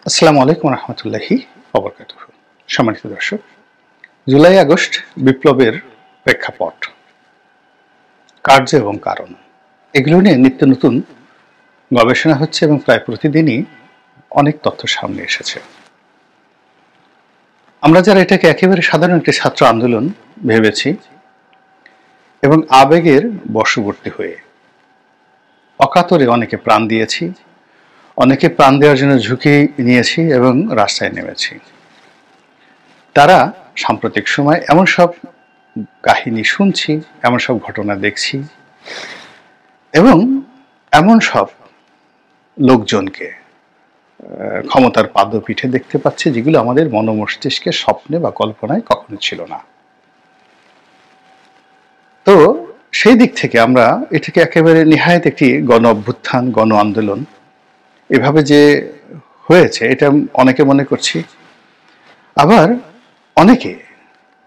আসসালামু আলাইকুম রহমতুল্লাহি ওয়া সম্মানিত দর্শক, জুলাই আগস্ট বিপ্লবের প্রেক্ষাপট, কার্য এবং কারণ এগুলো নিয়ে নিত্য নতুন গবেষণা হচ্ছে এবং প্রায় প্রতিদিনই অনেক তথ্য সামনে এসেছে। আমরা যারা এটাকে একেবারে সাধারণ একটি ছাত্র আন্দোলন ভেবেছি এবং আবেগের বশবর্তী হয়ে অকাতরে অনেকে প্রাণ দিয়েছি, অনেকে প্রাণ দেওয়ার জন্য ঝুঁকি নিয়েছি এবং রাস্তায় নেমেছি, তারা সাম্প্রতিক সময় এমন সব কাহিনী শুনছি, এমন সব ঘটনা দেখছি এবং এমন সব লোকজনকে ক্ষমতার পাদপীঠে দেখতে পাচ্ছি যেগুলো আমাদের মনোমস্তিষ্কে স্বপ্নে বা কল্পনায় কখনো ছিল না। তো সেই দিক থেকে আমরা এটাকে একেবারে নিহায়ত একটি গণ অভ্যুত্থান, গণ আন্দোলন এভাবে যে হয়েছে এটা অনেকে মনে করছি, আবার অনেকে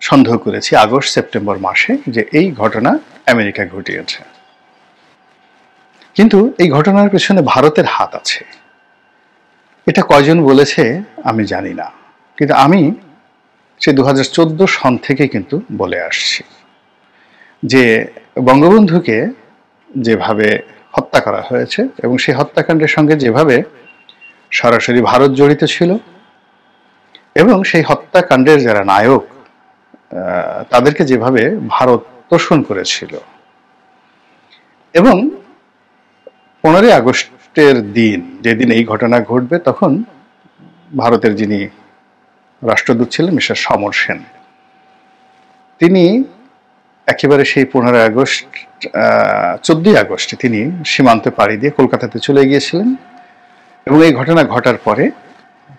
সন্দেহ করেছি আগস্ট সেপ্টেম্বর মাসে যে এই ঘটনা আমেরিকা ঘটিয়েছে। কিন্তু এই ঘটনার পেছনে ভারতের হাত আছে, এটা কয়জন বলেছে আমি জানি না, কিন্তু আমি সে 2014 সন থেকে কিন্তু বলে আসছি যে বঙ্গবন্ধুকে যেভাবে হত্যা করা হয়েছে এবং সেই হত্যাকাণ্ডের সঙ্গে যেভাবে সরাসরি ভারত জড়িত ছিল এবং সেই হত্যাকাণ্ডের যারা নায়ক তাদেরকে যেভাবে ভারত তোষণ করেছিল এবং 15 আগস্টের দিন যেদিন এই ঘটনা ঘটবে তখন ভারতের যিনি রাষ্ট্রদূত ছিলেন মিস্টার সমর সেন, তিনি একেবারে সেই 15 আগস্ট 14 আগস্টে তিনি সীমান্তে পাড়ি দিয়ে কলকাতাতে চলে গিয়েছিলেন এবং এই ঘটনা ঘটার পরে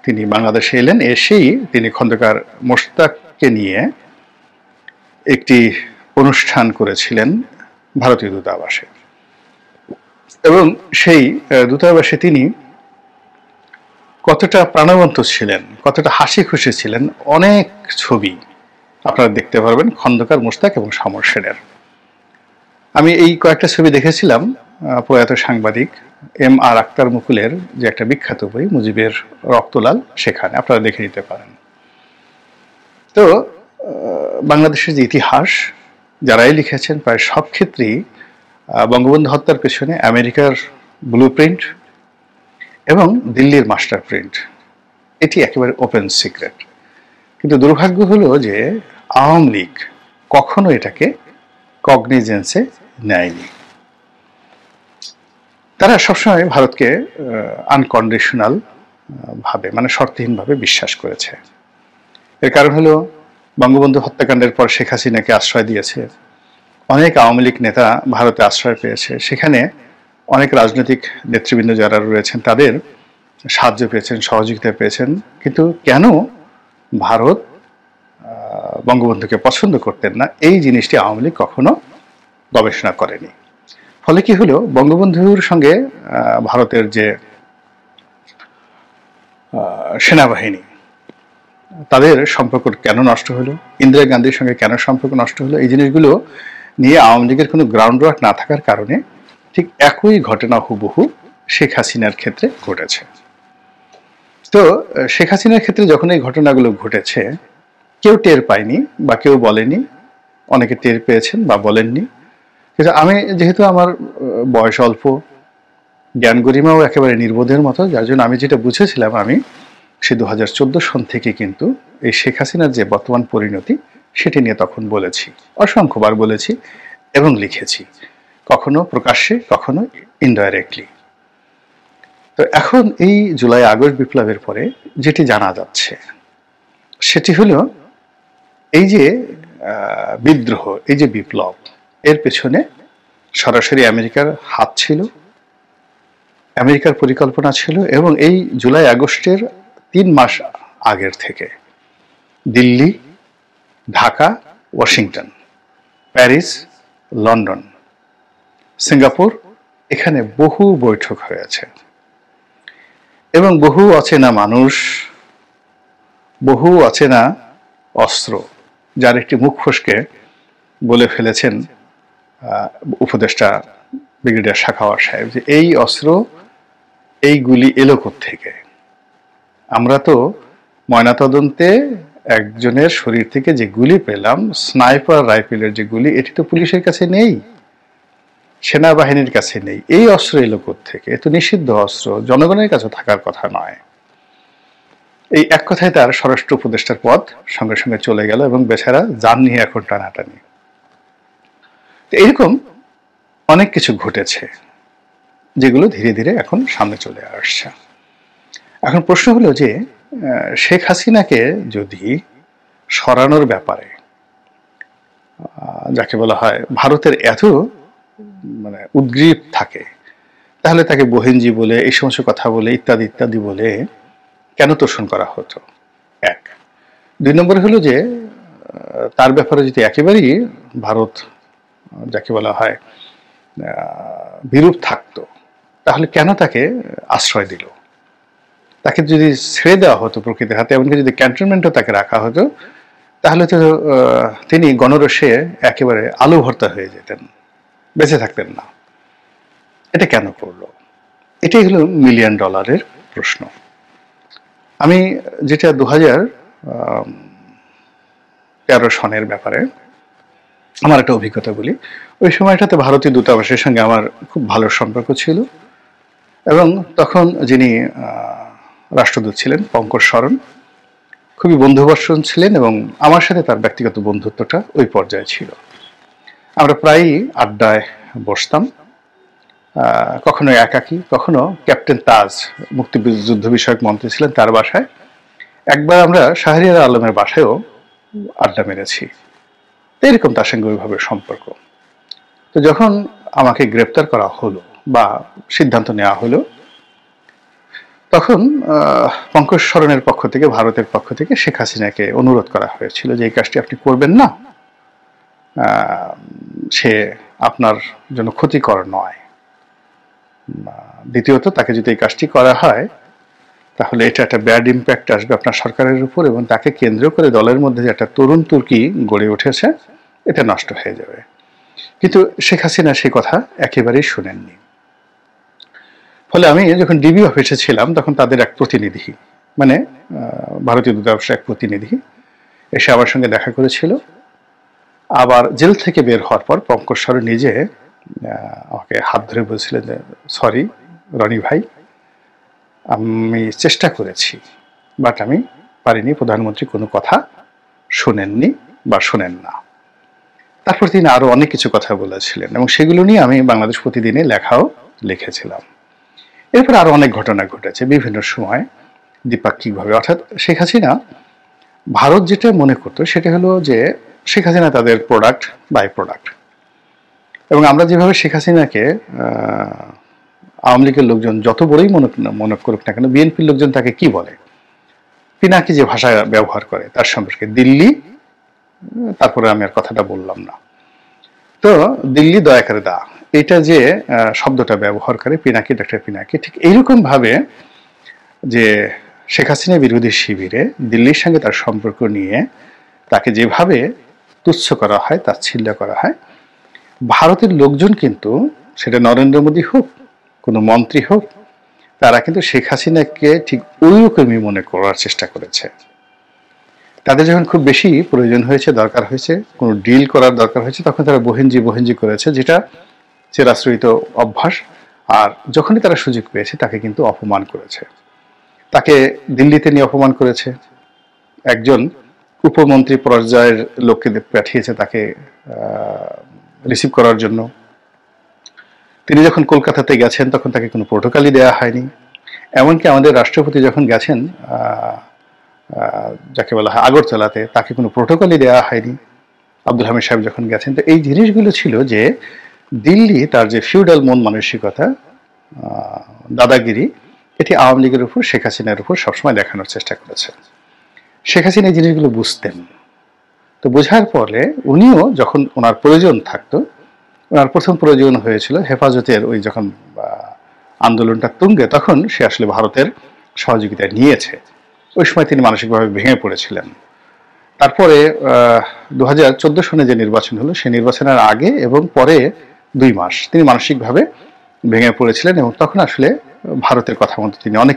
তিনি বাংলাদেশে এলেন। এসেই তিনি খন্দকার মোশতাককে নিয়ে একটি অনুষ্ঠান করেছিলেন ভারতীয় দূতাবাসে এবং সেই দূতাবাসে তিনি কতটা প্রাণবন্ত ছিলেন, কতটা হাসি খুশি ছিলেন, অনেক ছবি আপনারা দেখতে পারবেন খন্দকার মোশতাক এবং সমর সেনের। আমি এই কয়েকটা ছবি দেখেছিলাম প্রয়াত সাংবাদিক M.R. আক্তার মুকুলের যে একটা বিখ্যাত বই মুজিবের রক্তলাল, সেখানে আপনারা দেখে নিতে পারেন। তো বাংলাদেশের যে ইতিহাস যারাই লিখেছেন প্রায় সব ক্ষেত্রেই বঙ্গবন্ধু হত্যার পেছনে আমেরিকার ব্লু প্রিন্ট এবং দিল্লির মাস্টার প্রিন্ট, এটি একেবারে ওপেন সিক্রেট। কিন্তু দুর্ভাগ্য হলো যে আওয়ামী লীগ কখনো এটাকে কগনিজেন্সে নেয়নি। তারা সবসময় ভারতকে আনকন্ডিশনাল ভাবে, মানে শর্তহীনভাবে বিশ্বাস করেছে। এর কারণ হলো বঙ্গবন্ধু হত্যাকাণ্ডের পর শেখ হাসিনাকে আশ্রয় দিয়েছে, অনেক আওয়ামী লীগ নেতা ভারতে আশ্রয় পেয়েছে, সেখানে অনেক রাজনৈতিক নেতৃবৃন্দ যারা রয়েছেন তাদের সাহায্য পেয়েছেন, সহযোগিতা পেয়েছেন। কিন্তু কেন ভারত বঙ্গবন্ধুকে পছন্দ করতেন না, এই জিনিসটি আওয়ামী লীগ কখনো গবেষণা করেনি। ফলে কি হলো, বঙ্গবন্ধুর সঙ্গে ভারতের যে সেনাবাহিনী তাদের সম্পর্ক কেন নষ্ট হলো, ইন্দিরা গান্ধীর সঙ্গে কেন সম্পর্ক নষ্ট হলো, এই জিনিসগুলো নিয়ে আওয়ামী লীগের কোনো গ্রাউন্ড ওয়ার্ক না থাকার কারণে ঠিক একই ঘটনা হুবহু শেখ হাসিনার ক্ষেত্রে ঘটেছে। তো শেখ হাসিনার ক্ষেত্রে যখন এই ঘটনাগুলো ঘটেছে কেউ টের পায়নি বা কেউ বলেনি, অনেকে টের পেয়েছেন বা বলেননি। কিন্তু আমি যেহেতু আমার বয়স অল্প, জ্ঞান গরিমাও একেবারে নির্বোধের মতো, যার জন্য আমি যেটা বুঝেছিলাম আমি সে 2014 সন থেকে কিন্তু এই শেখ হাসিনার যে বর্তমান পরিণতি সেটি নিয়ে তখন বলেছি, অসংখ্যবার বলেছি এবং লিখেছি, কখনো প্রকাশ্যে কখনো ইনডাইরেক্টলি। তো এখন এই জুলাই আগস্ট বিপ্লবের পরে যেটি জানা যাচ্ছে সেটি হলো এই যে বিদ্রোহ, এই যে বিপ্লব, এর পেছনে সরাসরি আমেরিকার হাত ছিল, আমেরিকার পরিকল্পনা ছিল এবং এই জুলাই আগস্টের 3 মাস আগের থেকে Delhi, Dhaka, Washington, Paris, London, Singapore, এখানে বহু বৈঠক হয়েছে এবং বহু অচেনা মানুষ, বহু অচেনা অস্ত্র, যার একটি মুখ ফসকে বলে ফেলেছেন উপদেষ্টা ব্রিগেডিয়ার সাখাওয়াত সাহেব যে এই অস্ত্র, এই গুলি এলো কোত্থেকে। আমরা তো ময়নাতদন্তে একজনের শরীর থেকে যে গুলি পেলাম, স্নাইপার রাইফেলের যে গুলি, এটি তো পুলিশের কাছে নেই, সেনাবাহিনীর কাছে নেই। এই অস্ত্র এলো থেকে? এ তো নিষিদ্ধ অস্ত্র, জনগণের কাছে থাকার কথা নয়। এই এক কথায় তার স্বরাষ্ট্র উপদেষ্টার পদ সঙ্গে সঙ্গে চলে গেল এবং বেচারা জান নিয়ে এখন টানাটানি। এইরকম অনেক কিছু ঘটেছে যেগুলো ধীরে ধীরে এখন সামনে চলে আসছে। এখন প্রশ্ন হলো যে শেখ হাসিনাকে যদি সরানোর ব্যাপারে, যাকে বলা হয় ভারতের এত উদ্গ্রীব থাকে, তাহলে তাকে বহিনজি বলে, এই সমস্ত কথা বলে, ইত্যাদি ইত্যাদি বলে কেন তোষণ করা হতো? এক। 2 নম্বর হলো যে তার ব্যাপারে যদি একেবারেই ভারত, যাকে বলা হয় বিরূপ থাকতো, তাহলে কেন তাকে আশ্রয় দিল? তাকে যদি ছেড়ে দেওয়া হতো প্রকৃতির হাতে, এমনকি যদি ক্যান্টনমেন্টও তাকে রাখা হতো, তাহলে তো তিনি গণরসে একেবারে আলু ভর্তা হয়ে যেতেন, বেঁচে থাকতেন না। এটা কেন করলো? এটাই হলো $1,000,000 প্রশ্ন। আমি যেটা 2013 সনের ব্যাপারে আমার একটা অভিজ্ঞতা বলি। ওই সময়টাতে ভারতীয় দূতাবাসের সঙ্গে আমার খুব ভালো সম্পর্ক ছিল, এবং তখন যিনি রাষ্ট্রদূত ছিলেন পঙ্কজ শরণ খুবই বন্ধুবর্ষণ ছিলেন, এবং আমার সাথে তার ব্যক্তিগত বন্ধুত্বটা ওই পর্যায়ে ছিল। আমরা প্রায়ই আড্ডায় বসতাম, কখনো একাকী, কখনো ক্যাপ্টেন তাজ মুক্তিযুদ্ধ বিষয়ক মন্ত্রী ছিলেন, তার বাসায়। একবার আমরা শাহরিয়ার আলমের বাসায়ও আড্ডা মেরেছি। এরকম তার সঙ্গে ওইভাবে সম্পর্ক। তো যখন আমাকে গ্রেপ্তার করা হলো বা সিদ্ধান্ত নেওয়া হলো, তখন পঙ্কজ শরণের পক্ষ থেকে, ভারতের পক্ষ থেকে শেখ হাসিনাকে অনুরোধ করা হয়েছিল যে এই কাজটি আপনি করবেন না, সে আপনার জন্য ক্ষতিকর নয়। দ্বিতীয়ত, তাকে যদি এই কাজটি করা হয় তাহলে এটা একটা ব্যাড ইম্প্যাক্ট আসবে আপনার সরকারের উপর, এবং তাকে কেন্দ্র করে দলের মধ্যে যে একটা তরুণ তুর্কি গড়ে উঠেছে, এটা নষ্ট হয়ে যাবে। কিন্তু শেখ হাসিনা সেই কথা একেবারেই শুনেননি। ফলে আমি যখন ডিবি অফিসে ছিলাম, তখন তাদের এক প্রতিনিধি, মানে ভারতীয় দূতাবাসের এক প্রতিনিধি এসে আমার সঙ্গে দেখা করেছিল। আবার জেল থেকে বের হওয়ার পর পঙ্কজ শরণ নিজে আমাকে হাত ধরে বলছিলেন যে, সরি রনি ভাই, আমি চেষ্টা করেছি, বাট আমি পারিনি, প্রধানমন্ত্রী কোনো কথা শোনেননি বা শোনেন না। তারপর তিনি আরো অনেক কিছু কথা বলেছিলেন, এবং সেগুলো নিয়ে আমি বাংলাদেশ প্রতিদিনে লেখাও লিখেছিলাম। এরপর আরো অনেক ঘটনা ঘটেছে বিভিন্ন সময় দ্বিপাক্ষিকভাবে। অর্থাৎ শেখ হাসিনা, ভারত যেটা মনে করতো সেটা হলো যে শেখ হাসিনা তাদের প্রোডাক্ট, বাই প্রোডাক্ট। এবং আমরা যেভাবে শেখ হাসিনাকে আওয়ামী লীগের লোকজন যত বড়ই মনে করুক না কেন, বিএনপির লোকজন তাকে কি বলে, পিনাকি যে ভাষা ব্যবহার করে তার সম্পর্কে, দিল্লি, তারপরে আমি আর কথাটা বললাম না, তো দিল্লি দয়া করে দা, এটা যে শব্দটা ব্যবহার করে, পিনাকি, ডাক্তার পিনাকি, ঠিক এইরকম ভাবে যে শেখ হাসিনা বিরোধী শিবিরে দিল্লির সঙ্গে তার সম্পর্ক নিয়ে তাকে যেভাবে তুচ্ছ করা হয়, তাচ্ছিল্য করা হয়, ভারতের লোকজন কিন্তু, সেটা নরেন্দ্র মোদী হোক, কোনো মন্ত্রী হোক, তারা কিন্তু শেখ হাসিনাকে ঠিক ওইরকমই মনে করার চেষ্টা করেছে। তাদের যখন খুব বেশি প্রয়োজন হয়েছে, দরকার হয়েছে, কোনো ডিল করার দরকার হয়েছে, তখন তারা বহিঞ্জি করেছে, যেটা চিরাশ্রিত অভ্যাস। আর যখনই তারা সুযোগ পেয়েছে তাকে কিন্তু অপমান করেছে। তাকে দিল্লিতে নিয়ে অপমান করেছে, একজন উপমন্ত্রী পর্যায়ের লোককে পাঠিয়েছে তাকে রিসিভ করার জন্য। তিনি যখন কলকাতাতে গেছেন তখন তাকে কোনো প্রোটোকলই দেওয়া হয়নি। এমনকি আমাদের রাষ্ট্রপতি যখন গেছেন যাকে বলা হয় আগরতলাতে, তাকে কোনো প্রোটোকলই দেওয়া হয়নি। আব্দুল হামিদ সাহেব যখন গেছেন, তো এই জিনিসগুলো ছিল যে দিল্লি তার যে ফিউডাল মন মানসিকতা, দাদাগিরি, এটি আওয়ামী লীগের উপর, শেখ হাসিনার উপর সবসময় দেখানোর চেষ্টা করেছে। শেখ হাসিনা এই জিনিসগুলো বুঝতেন। তো বোঝার পরে উনিও যখন ওনার প্রয়োজন থাকতো, ওনার প্রথম প্রয়োজন হয়েছিল হেফাজতের ওই যখন আন্দোলনটা তুঙ্গে, তখন সে আসলে ভারতের সহযোগিতা নিয়েছে। ওই সময় তিনি মানসিকভাবে ভেঙে পড়েছিলেন। তারপরে 2014 সনে যে নির্বাচন হলো, সেই নির্বাচনের আগে এবং পরে 2 মাস তিনি মানসিকভাবে ভেঙে পড়েছিলেন, এবং তখন আসলে ভারতের কথা মতো তিনি অনেক